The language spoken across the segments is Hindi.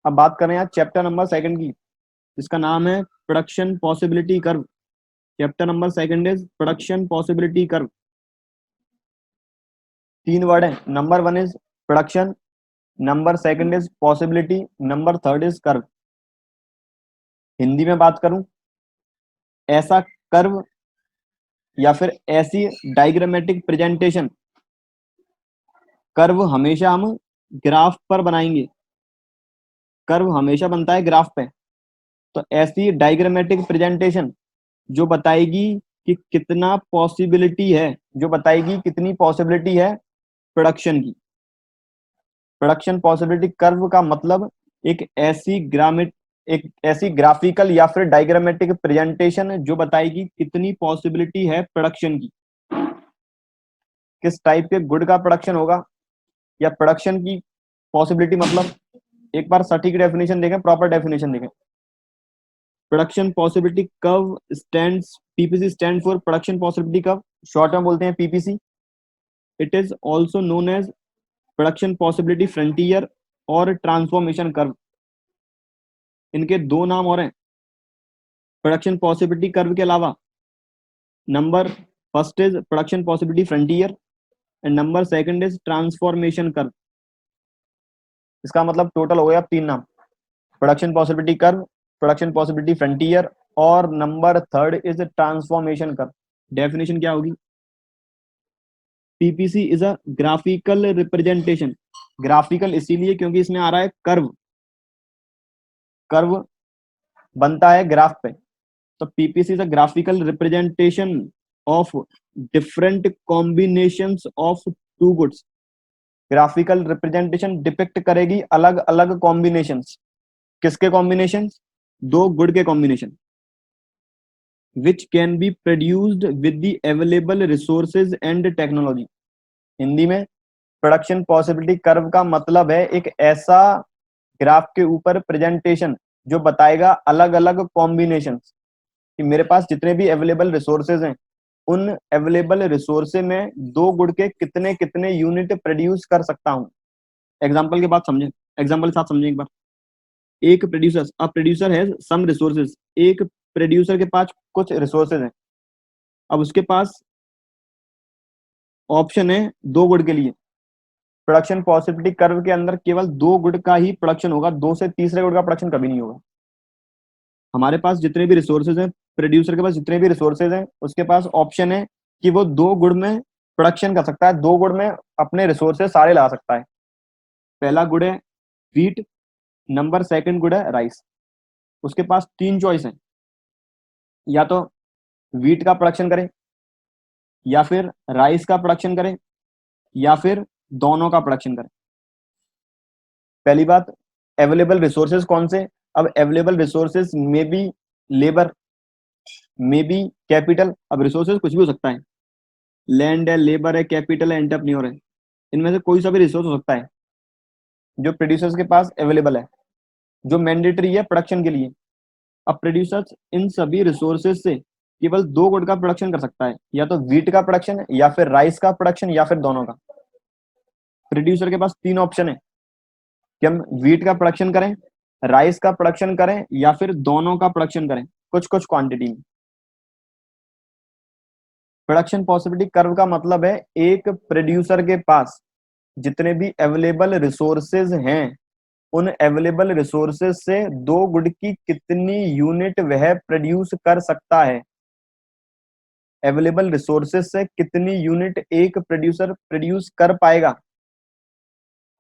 अब बात करें यार चैप्टर नंबर सेकंड की, जिसका नाम है production possibility curve. Chapter number second is production possibility curve. तीन वर्ड है, number one is production, number second is possibility, number third is curve. Hindi में बात करूं, ऐसा कर्व या फिर ऐसी डायग्रामेटिक प्रेजेंटेशन, कर्व हमेशा हम ग्राफ पर बनाएंगे, कर्व हमेशा बनता है ग्राफ पे। तो ऐसी डायग्रामेटिक प्रेजेंटेशन जो बताएगी कि कितना पॉसिबिलिटी है, जो बताएगी कितनी पॉसिबिलिटी है प्रोडक्शन की। प्रोडक्शन पॉसिबिलिटी कर्व का मतलब एक ऐसी ग्राफिकल या फिर डायग्रामेटिक प्रेजेंटेशन जो बताएगी कितनी पॉसिबिलिटी है प्रोडक्शन की, किस टाइप के गुड का प्रोडक्शन होगा, या प्रोडक्शन की पॉसिबिलिटी मतलब। एक बार सटीक डेफिनेशन देखें, प्रॉपर डेफिनेशन देखें। Production possibility curve stands, PPC stand for production possibility curve, short में बोलते हैं PPC. It is also known as production possibility frontier और ट्रांसफॉर्मेशन कर्व। इनके दो नाम और हैं प्रोडक्शन पॉसिबिलिटी कर्व के अलावा। Number first is production possibility frontier and number second is transformation curve. इसका मतलब टोटल हो गया तीन नाम, production possibility curve, production possibility frontier और number third is transformation curve. Definition क्या होगी? PPC is a graphical representation. Graphical इसीलिए क्योंकि इसमें आ रहा है कर्व, कर्व बनता है ग्राफ पे। तो PPC is a graphical representation of different combinations of two goods. Graphical representation depict करेगी अलग अलग कॉम्बिनेशंस। किसके कॉम्बिनेशंस? दो गुड के combination. Which can be produced with the available resources and technology. Hindi में प्रोडक्शन पॉसिबिलिटी कर्व का मतलब है एक ऐसा ग्राफ के ऊपर प्रेजेंटेशन जो बताएगा अलग अलग कॉम्बिनेशन, कि मेरे पास जितने भी अवेलेबल रिसोर्सेज हैं उन अवेलेबल रिसोर्सेज में दो गुड़ के कितने कितने यूनिट प्रोड्यूस कर सकता हूं। एग्जांपल के बाद समझें, एग्जांपल के साथ समझें एक बार। एक प्रोड्यूसर, अब प्रोड्यूसर है सम रिसोर्सेज, एक प्रोड्यूसर के पास कुछ रिसोर्सेज हैं। अब उसके पास ऑप्शन है दो गुड़ के लिए। प्रोडक्शन पॉसिबिलिटी कर्व के अंदर केवल दो गुड़ का ही प्रोडक्शन होगा, दो से तीसरे गुड़ का प्रोडक्शन कभी नहीं होगा। हमारे पास जितने भी रिसोर्सेज हैं, प्रोड्यूसर के पास जितने भी रिसोर्सेज हैं, उसके पास ऑप्शन है कि वो दो गुड़ में प्रोडक्शन कर सकता है, दो गुड़ में अपने रिसोर्सेज सारे ला सकता है। पहला गुड़ है व्हीट, नंबर सेकंड गुड़ है राइस। उसके पास तीन चॉइस है, या तो व्हीट का प्रोडक्शन करें, या फिर राइस का प्रोडक्शन करें, या फिर दोनों का प्रोडक्शन करें। पहली बात, अवेलेबल रिसोर्सेज कौन से? अब अवेलेबल रिसोर्सेज में भी लेबर, में भी कैपिटल। अब रिसोर्सेज कुछ भी हो सकता है, लैंड है, लेबर है, कैपिटल है, एंटरप्रेन्योर है। इनमें से कोई सा भी रिसोर्स हो सकता है जो प्रोड्यूसर्स के पास अवेलेबल है, जो मैंडेटरी है प्रोडक्शन के लिए। अब प्रोड्यूसर्स इन सभी रिसोर्सेज से केवल दो गुड का प्रोडक्शन कर सकता है, या तो व्हीट का प्रोडक्शन, या फिर राइस का प्रोडक्शन, या फिर दोनों का। प्रोड्यूसर के पास तीन ऑप्शन है कि हम व्हीट का प्रोडक्शन करें, राइस का प्रोडक्शन करें, या फिर दोनों का प्रोडक्शन करें कुछ कुछ क्वांटिटी में। प्रोडक्शन पॉसिबिलिटी कर्व का मतलब है एक प्रोड्यूसर के पास जितने भी अवेलेबल रिसोर्सेज हैं, उन अवेलेबल रिसोर्सेज से दो गुड की कितनी यूनिट वह प्रोड्यूस कर सकता है। अवेलेबल रिसोर्सेज से कितनी यूनिट एक प्रोड्यूसर प्रोड्यूस कर पाएगा।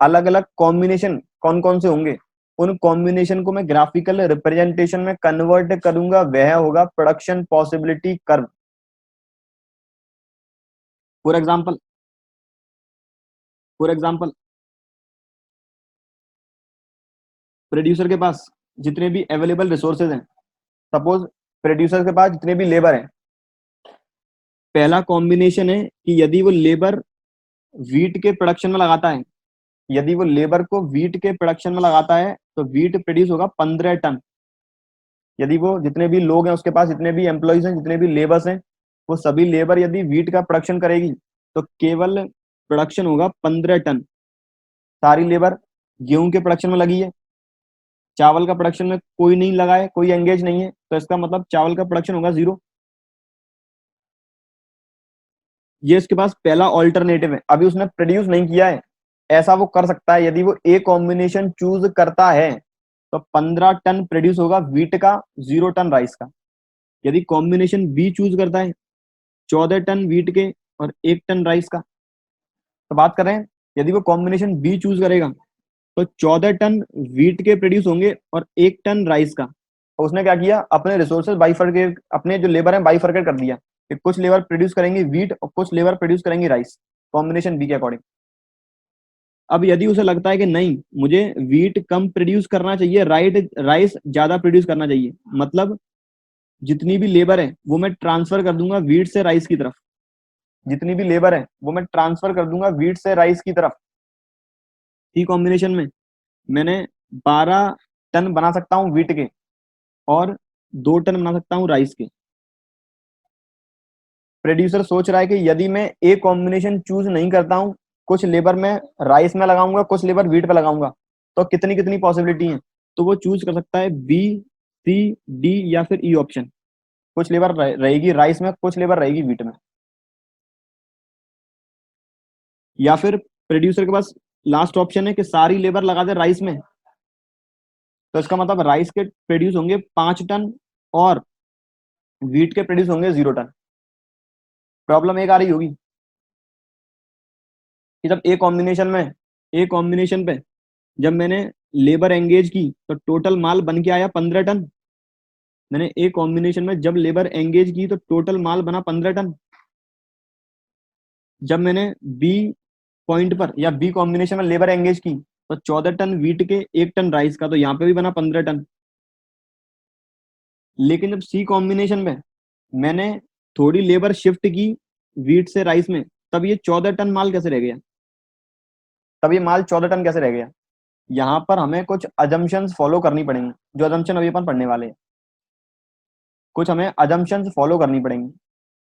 अलग अलग कॉम्बिनेशन कौन कौन से होंगे, उन कॉम्बिनेशन को मैं ग्राफिकल रिप्रेजेंटेशन में कन्वर्ट करूंगा, वह होगा production possibility curve. For example, for example producer के पास जितने भी अवेलेबल रिसोर्सेज हैं, सपोज प्रोड्यूसर के पास जितने भी लेबर हैं, पहला कॉम्बिनेशन है कि यदि वो लेबर व्हीट के प्रोडक्शन में लगाता है, यदि वो लेबर को व्हीट के प्रोडक्शन में लगाता है तो व्हीट प्रोड्यूस होगा 15 टन। यदि वो जितने भी लोग हैं उसके पास, जितने भी एम्प्लॉयज हैं, जितने भी लेबर्स हैं, वो सभी लेबर यदि व्हीट का प्रोडक्शन करेगी तो केवल प्रोडक्शन होगा 15 टन। सारी लेबर गेहूं के प्रोडक्शन में लगी है, चावल का प्रोडक्शन में कोई नहीं लगा है, कोई एंगेज नहीं है, तो इसका मतलब चावल का प्रोडक्शन होगा 0। ये इसके पास पहला ऑल्टरनेटिव है, अभी उसने प्रोड्यूस नहीं किया है। ऐसा वो कर सकता है, यदि वो ए कॉम्बिनेशन चूज करता है तो 15 टन प्रोड्यूस होगा वीट का, 0 टन राइस का। यदि कॉम्बिनेशन बी चूज करता है, 14 टन वीट के और 1 टन राइस का। तो बात कर रहे हैं, यदि वो कॉम्बिनेशन बी चूज करेगा तो 14 टन वीट के प्रोड्यूस होंगे और 1 टन राइस का। तो उसने क्या किया, अपने रिसोर्सेज बाइफरकेट, अपने जो लेबर है बाइफरकेट कर दिया कि कुछ लेबर प्रोड्यूस करेंगे वीट और कुछ लेबर प्रोड्यूस करेंगे राइस, कॉम्बिनेशन बी के अकॉर्डिंग। अब यदि उसे लगता है कि नहीं, मुझे वीट कम प्रोड्यूस करना चाहिए, राइस ज्यादा प्रोड्यूस करना चाहिए, मतलब जितनी भी लेबर है वो मैं ट्रांसफर कर दूंगा वीट से राइस की तरफ। जितनी भी लेबर है वो मैं ट्रांसफर कर दूंगा वीट से राइस की तरफ। सी कॉम्बिनेशन में मैंने 12 टन बना सकता हूँ वीट के और 2 टन बना सकता हूँ राइस के। प्रोड्यूसर सोच रहा है कि यदि मैं ए कॉम्बिनेशन चूज नहीं करता हूँ, कुछ लेबर मैं राइस में लगाऊंगा, कुछ लेबर वीट पे लगाऊंगा, तो कितनी कितनी पॉसिबिलिटी है। तो वो चूज कर सकता है बी, सी, डी या फिर ई ऑप्शन। कुछ लेबर रहेगी राइस में, कुछ लेबर रहेगी वीट में। या फिर प्रोड्यूसर के पास लास्ट ऑप्शन है कि सारी लेबर लगा दे राइस में, तो इसका मतलब राइस के प्रोड्यूस होंगे 5 टन और वीट के प्रोड्यूस होंगे 0 टन। प्रॉब्लम एक आ रही होगी कि जब ए कॉम्बिनेशन पे जब मैंने लेबर एंगेज की तो टोटल माल बन के आया 15 टन। मैंने ए कॉम्बिनेशन में जब लेबर एंगेज की तो टोटल माल बना 15 टन। जब मैंने बी पॉइंट पर या बी कॉम्बिनेशन में लेबर एंगेज की तो 14 टन वीट के, 1 टन राइस का, तो यहाँ पे भी बना 15 टन। लेकिन जब सी कॉम्बिनेशन में मैंने थोड़ी लेबर शिफ्ट की वीट से राइस में, तब ये 14 टन माल कैसे रह गया, तब ये माल 14 टन कैसे रह गया। यहाँ पर हमें कुछ अजम्पशंस फॉलो करनी पड़ेंगी, जो अजम्पशन अभी अपन पढ़ने वाले हैं। कुछ हमें अजम्पशंस फॉलो करनी पड़ेंगी।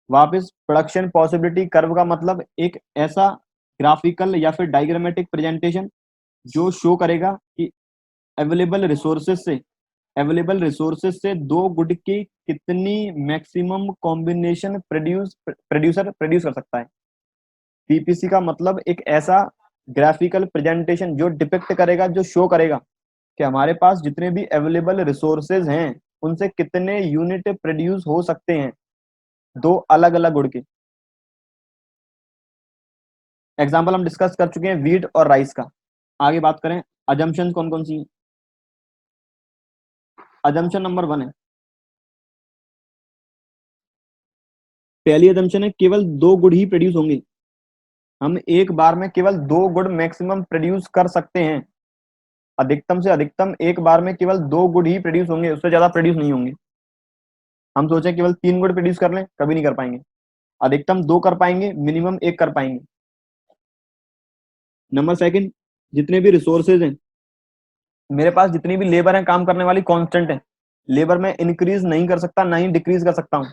वापस प्रोडक्शन पॉसिबिलिटी कर्व का मतलब एक ऐसा ग्राफिकल या फिर डायग्रामेटिक प्रेजेंटेशन जो शो करेगा कि अवेलेबल रिसोर्सेज से दो गुड की कितनी मैक्सिमम कॉम्बिनेशन प्रोड्यूसर प्रोड्यूस कर सकता है। पीपीसी का मतलब एक ऐसा ग्राफिकल प्रेजेंटेशन जो डिपिक्ट करेगा, जो शो करेगा कि हमारे पास जितने भी अवेलेबल रिसोर्सेज हैं उनसे कितने यूनिट प्रोड्यूस हो सकते हैं दो अलग अलग गुड़ के। एग्जाम्पल हम डिस्कस कर चुके हैं वीट और राइस का। आगे बात करें अजम्पशन कौन कौन सी है। अजम्पशन नंबर 1 है, पहली अजम्पशन है केवल 2 गुड़ ही प्रोड्यूस होंगे। हम एक बार में केवल 2 गुड़ मैक्सिमम प्रोड्यूस कर सकते हैं। अधिकतम से अधिकतम एक बार में केवल 2 गुड़ ही प्रोड्यूस होंगे, उससे ज्यादा प्रोड्यूस नहीं होंगे। हम सोचें केवल 3 गुड़ प्रोड्यूस कर लें, कभी नहीं कर पाएंगे। अधिकतम 2 कर पाएंगे, मिनिमम 1 कर पाएंगे। नंबर सेकंड, जितने भी रिसोर्सेज हैं मेरे पास, जितनी भी लेबर है काम करने वाली, कांस्टेंट है। लेबर में इंक्रीज नहीं कर सकता, ना ही डिक्रीज कर सकता हूं।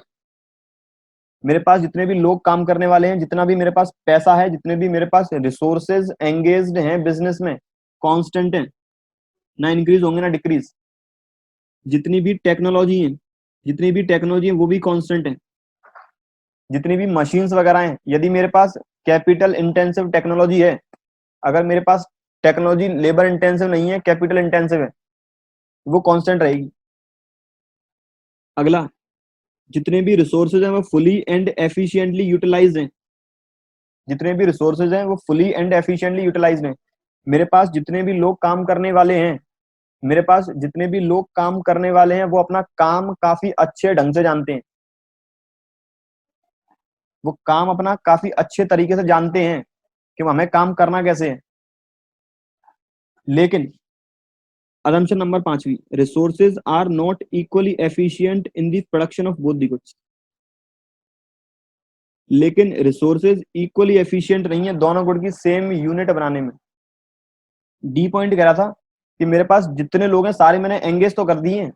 मेरे पास जितने भी लोग काम करने वाले हैं, जितना भी मेरे पास पैसा है, जितने भी मेरे पास रिसोर्सेज एंगेज्ड हैं बिजनेस में, कांस्टेंट है, ना इंक्रीज होंगे ना डिक्रीज। जितनी भी टेक्नोलॉजी है, वो भी कांस्टेंट है। जितनी भी मशीन्स वगैरह हैं, यदि मेरे पास कैपिटल इंटेंसिव टेक्नोलॉजी है, अगर मेरे पास टेक्नोलॉजी लेबर इंटेंसिव नहीं है, कैपिटल इंटेंसिव है, वो कांस्टेंट रहेगी। अगला, जितने भी रिसोर्सेज हैं वो फुली एंड एफिशिएंटली यूटिलाइज हैं। जितने भी रिसोर्सेज हैं वो फुली एंड एफिशिएंटली यूटिलाइज हैं। मेरे पास जितने भी लोग काम करने वाले हैं, मेरे पास जितने भी लोग काम करने वाले हैं वो अपना काम काफी अच्छे ढंग से जानते हैं। वो काम अपना काफी अच्छे तरीके से जानते हैं कि हमें काम करना कैसे है। लेकिन assumption नंबर 5वीं, resources are not equally efficient in the production of both the goods. लेकिन रिसोर्सेज इक्वली एफिशिएंट नहीं है दोनों गुड की सेम यूनिट बनाने में। डी पॉइंट कह रहा था कि मेरे पास जितने लोग हैं सारे मैंने एंगेज तो कर दिए हैं।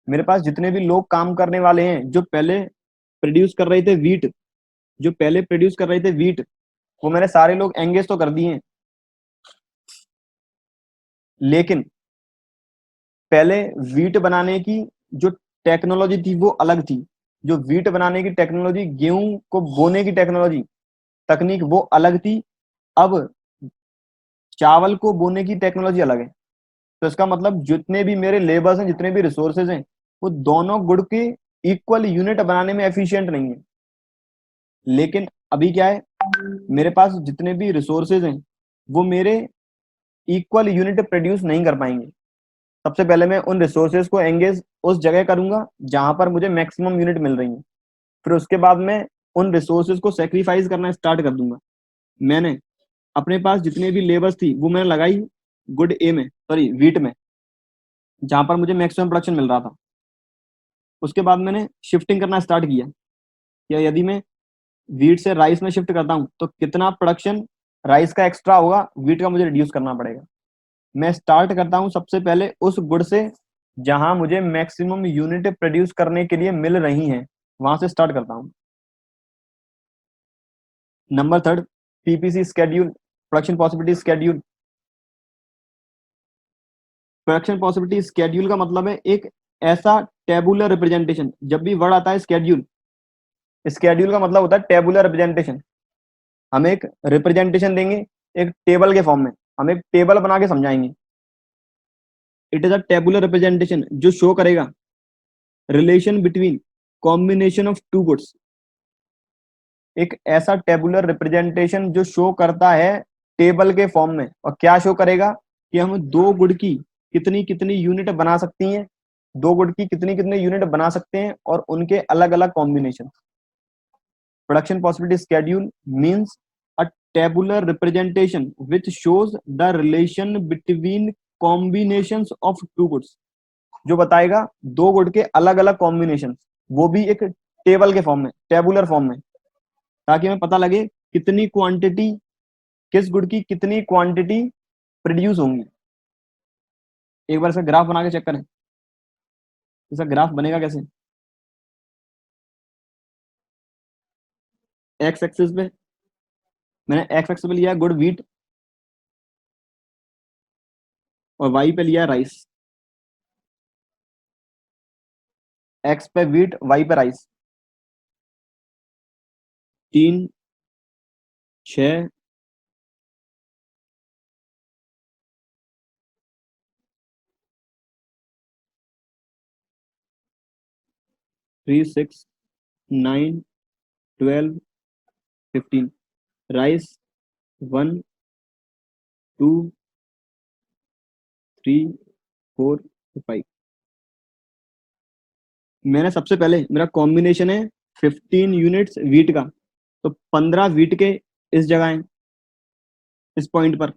मेरे पास जितने भी लोग काम करने वाले हैं जो पहले प्रोड्यूस कर रहे थे वीट, वो मैंने सारे लोग एंगेज तो कर दिए हैं। लेकिन पहले वीट बनाने की जो टेक्नोलॉजी थी वो अलग थी। जो वीट बनाने की टेक्नोलॉजी, गेहूं को बोने की टेक्नोलॉजी, तकनीक वो अलग थी। अब चावल को बोने की टेक्नोलॉजी अलग है। तो इसका मतलब जितने भी मेरे लेबर्स हैं, जितने भी रिसोर्सेज हैं, वो दोनों गुड़ के इक्वल यूनिट बनाने में एफिशिएंट नहीं है। लेकिन अभी क्या है, मेरे पास जितने भी रिसोर्सेज हैं वो मेरे इक्वल यूनिट प्रोड्यूस नहीं कर पाएंगे। सबसे पहले मैं उन रिसोर्सेज को एंगेज उस जगह करूंगा जहां पर मुझे मैक्सिमम यूनिट मिल रही है। फिर उसके बाद मैं उन रिसोर्सेज को सेक्रीफाइस करना स्टार्ट कर दूंगा। मैंने अपने पास जितने भी लेबर्स थी वो मैंने लगाई गुड ए में, सॉरी वीट में, जहां पर मुझे मैक्सिमम प्रोडक्शन मिल रहा था। उसके बाद मैंने शिफ्टिंग करना स्टार्ट किया, या यदि मैं वीट से राइस में शिफ्ट करता हूँ तो कितना प्रोडक्शन राइस का एक्स्ट्रा होगा, वीट का मुझे रिड्यूस करना पड़ेगा। मैं स्टार्ट करता हूँ सबसे पहले उस गुड़ से जहां मुझे मैक्सिमम यूनिट प्रोड्यूस करने के लिए मिल रही हैं, वहां से स्टार्ट करता हूँ। Number third, PPC schedule, production possibility schedule. Production possibility schedule का मतलब है एक ऐसा टेबुलर रिप्रेजेंटेशन। जब भी वर्ड आता है स्केड्यूल, स्केड्यूल का मतलब होता है टेबुलर रिप्रेजेंटेशन। हम एक रिप्रेजेंटेशन देंगे एक टेबल के फॉर्म में, हम एक टेबल बना के समझाएंगे। It is a tabular representation जो शो करेगा relation between combination of two goods. एक ऐसा टेबुलर रिप्रेजेंटेशन जो शो करता है टेबल के फॉर्म में। और क्या शो करेगा कि हम दो गुड की कितनी कितनी यूनिट बना सकती हैं, दो गुड की कितनी कितनी यूनिट बना सकते हैं और उनके अलग अलग combination. Production possibility schedule means a tabular representation which shows the relation between combinations of two goods. जो बताएगा दो गुड के अलग अलग कॉम्बिनेशन, वो भी एक टेबल के फॉर्म में, टेबुलर फॉर्म में, ताकि हमें पता लगे कितनी क्वांटिटी, किस गुड की कितनी क्वांटिटी प्रोड्यूस होंगी। एक बार इसका ग्राफ बना के चेक करें, इसका ग्राफ बनेगा कैसे। एक्स एक्सिस पे मैंने एक्स एक्सिस पे लिया गुड व्हीट और वाई पे लिया राइस। एक्स पे व्हीट, वाई पे राइस। 3, 6, 3, 6, 9, 12, 15। राइस 1, 2, 3, 4, 5। मैंने सबसे पहले मेरा कॉम्बिनेशन है 15 यूनिट्स वीट का, तो 15 वीट के इस जगह है, इस पॉइंट पर,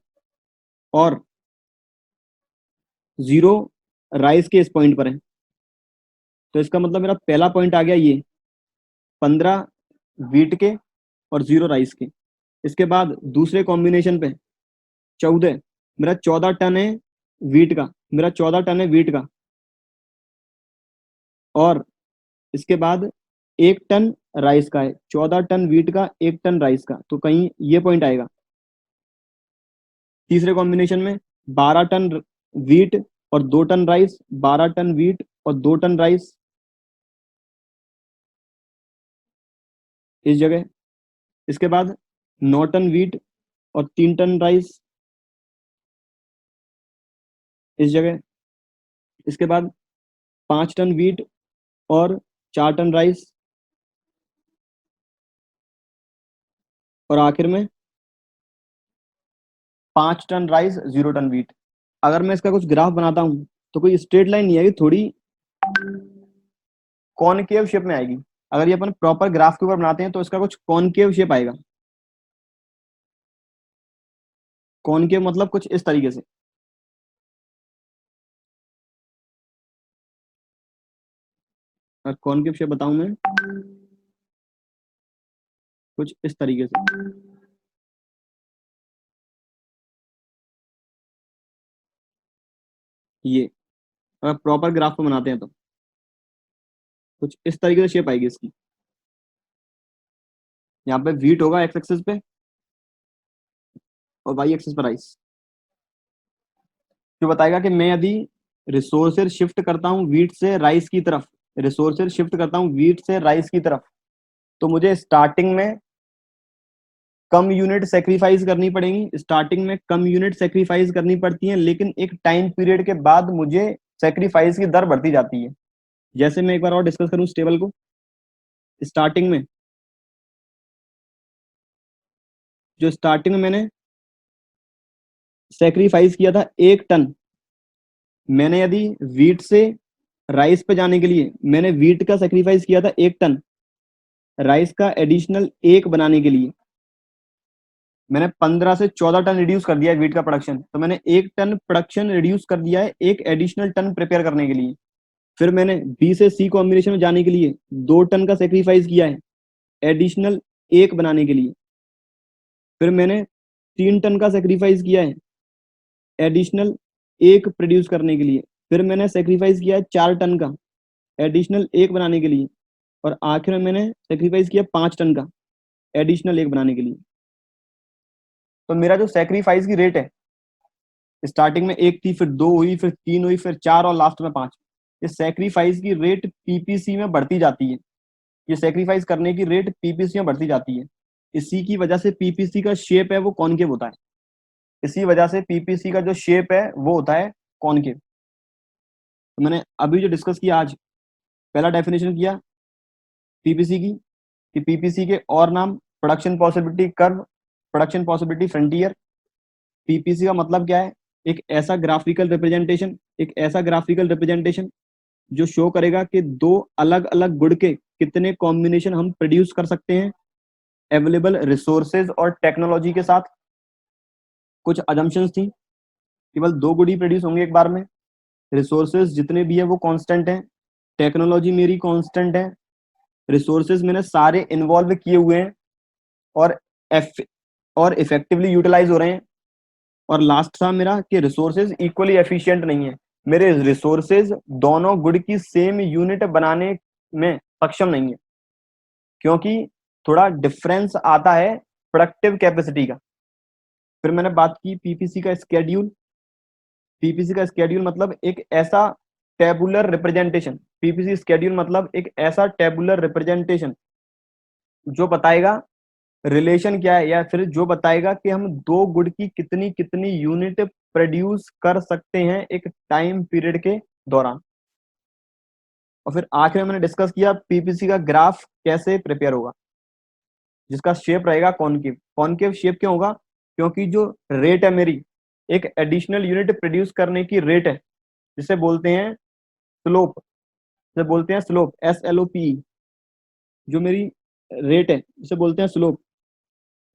और 0 राइस के इस पॉइंट पर है। तो इसका मतलब मेरा पहला पॉइंट आ गया ये 15 वीट के और 0 राइस के। इसके बाद दूसरे कॉम्बिनेशन पे 14, मेरा 14 टन है वीट का, मेरा 14 टन है वीट का। और इसके बाद 1 टन राइस का है, 14 टन वीट का, 1 टन राइस का, तो कहीं ये पॉइंट आएगा। तीसरे कॉम्बिनेशन में 12 टन वीट और 2 टन राइस, 12 टन वीट और 2 टन राइस इस जगह। इसके बाद 9 टन वीट और 3 टन राइस इस जगह। इसके बाद 5 टन वीट और 4 टन राइस। और आखिर में 5 टन राइस, 0 टन वीट। अगर मैं इसका कुछ ग्राफ बनाता हूँ तो कोई स्ट्रेट लाइन नहीं आएगी, थोड़ी कॉनकेव शेप में आएगी। अगर ये अपन प्रॉपर ग्राफ के ऊपर बनाते हैं तो इसका कुछ कॉनकेव शेप आएगा। कॉनकेव मतलब कुछ इस तरीके से। अगर कॉनकेव शेप बताऊं मैं, कुछ इस तरीके से। ये अगर प्रॉपर ग्राफ को बनाते हैं तो कुछ इस तरीके से शेप आएगी इसकी। यहाँ पे वीट होगा एक्स एक्सिस पे और वाई एक्सिस पर राइस, जो बताएगा कि मैं यदि रिसोर्सेज शिफ्ट करता हूँ वीट से राइस की तरफ, रिसोर्सेज शिफ्ट करता हूँ वीट से राइस की तरफ, तो मुझे स्टार्टिंग में कम यूनिट सेक्रीफाइस करनी पड़ेगी, स्टार्टिंग में कम यूनिट सेक्रीफाइस करनी पड़ती है, लेकिन एक टाइम पीरियड के बाद मुझे सेक्रीफाइस की दर बढ़ती जाती है। जैसे मैं एक बार और डिस्कस करूं इस टेबल को, स्टार्टिंग में जो स्टार्टिंग में मैंने सेक्रीफाइस किया था 1 टन, मैंने यदि वीट से राइस पे जाने के लिए मैंने वीट का सेक्रीफाइस किया था 1 टन, राइस का एडिशनल 1 बनाने के लिए मैंने 15 से 14 टन रिड्यूस कर दिया है वीट का प्रोडक्शन, तो मैंने 1 टन प्रोडक्शन रिड्यूस कर दिया है एक एडिशनल टन प्रिपेयर करने के लिए। फिर मैंने बी से सी कॉम्बिनेशन में जाने के लिए 2 टन का सेक्रीफाइस किया है एडिशनल 1 बनाने के लिए। फिर मैंने 3 टन का सेक्रीफाइस किया है एडिशनल 1 प्रोड्यूस करने के लिए। फिर मैंने सेक्रीफाइस किया है 4 टन का एडिशनल 1 बनाने के लिए, और आखिर में मैंने सेक्रीफाइस किया 5 टन का एडिशनल 1 बनाने के लिए। तो मेरा जो सेक्रीफाइस की रेट है, स्टार्टिंग में 1 थी, फिर 2 हुई, फिर 3 हुई, फिर 4 और लास्ट में 5, ये सेक्रीफाइस की रेट पीपीसी में बढ़ती जाती है, ये सेक्रीफाइस करने की रेट पीपीसी में बढ़ती जाती है। इसी की वजह से पीपीसी का शेप है वो कॉनकेव होता है, इसी वजह से पीपीसी का जो शेप है वो होता है कॉनकेव। तो मैंने अभी जो डिस्कस किया आज, पहला डेफिनेशन किया पीपीसी की, कि पीपीसी के और नाम production possibility curve, production possibility frontier. PPC का मतलब क्या है? एक ऐसा ग्राफिकल रिप्रेजेंटेशन, एक ऐसा ग्राफिकल रिप्रेजेंटेशन जो शो करेगा कि दो अलग अलग गुड के कितने कॉम्बिनेशन हम प्रोड्यूस कर सकते हैं अवेलेबल रिसोर्सेज और टेक्नोलॉजी के साथ। कुछ अजम्पशंस थी, केवल 2 गुड ही प्रोड्यूस होंगे एक बार में, रिसोर्सेज जितने भी है वो कांस्टेंट हैं, टेक्नोलॉजी मेरी कांस्टेंट है, रिसोर्सेज मैंने सारे इन्वॉल्व किए हुए हैं और और इफेक्टिवली यूटिलाइज हो रहे हैं। और लास्ट था मेरा कि रिसोर्सेज इक्वली एफिशिएंट नहीं है, मेरे रिसोर्सेज दोनों गुड की सेम यूनिट बनाने में सक्षम नहीं है, क्योंकि थोड़ा डिफरेंस आता है प्रोडक्टिव कैपेसिटी का। फिर मैंने बात की पीपीसी का स्केड्यूल। पीपीसी का स्केड्यूल मतलब एक ऐसा टेबुलर रिप्रेजेंटेशन, पीपीसी स्केड्यूल मतलब एक ऐसा टेबुलर रिप्रेजेंटेशन जो बताएगा रिलेशन क्या है, या फिर जो बताएगा कि हम 2 गुड की कितनी कितनी यूनिट प्रोड्यूस कर सकते हैं एक टाइम पीरियड के दौरान। और फिर आखिर में मैंने डिस्कस किया पीपीसी का ग्राफ कैसे प्रिपेयर होगा, जिसका शेप रहेगा कॉनकेव। कॉनकेव शेप क्यों होगा? क्योंकि जो रेट है मेरी, एक एडिशनल यूनिट प्रोड्यूस करने की रेट है, जिसे बोलते हैं स्लोप, जिसे बोलते हैं स्लोप, SLOP। जो मेरी रेट है जिसे बोलते हैं स्लोप,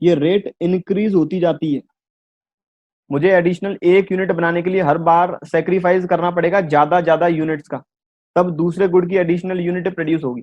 ये रेट इंक्रीज होती जाती है। मुझे एडिशनल 1 यूनिट बनाने के लिए हर बार सेक्रीफाइस करना पड़ेगा ज्यादा यूनिट्स का, तब दूसरे गुड की एडिशनल यूनिट प्रोड्यूस होगी।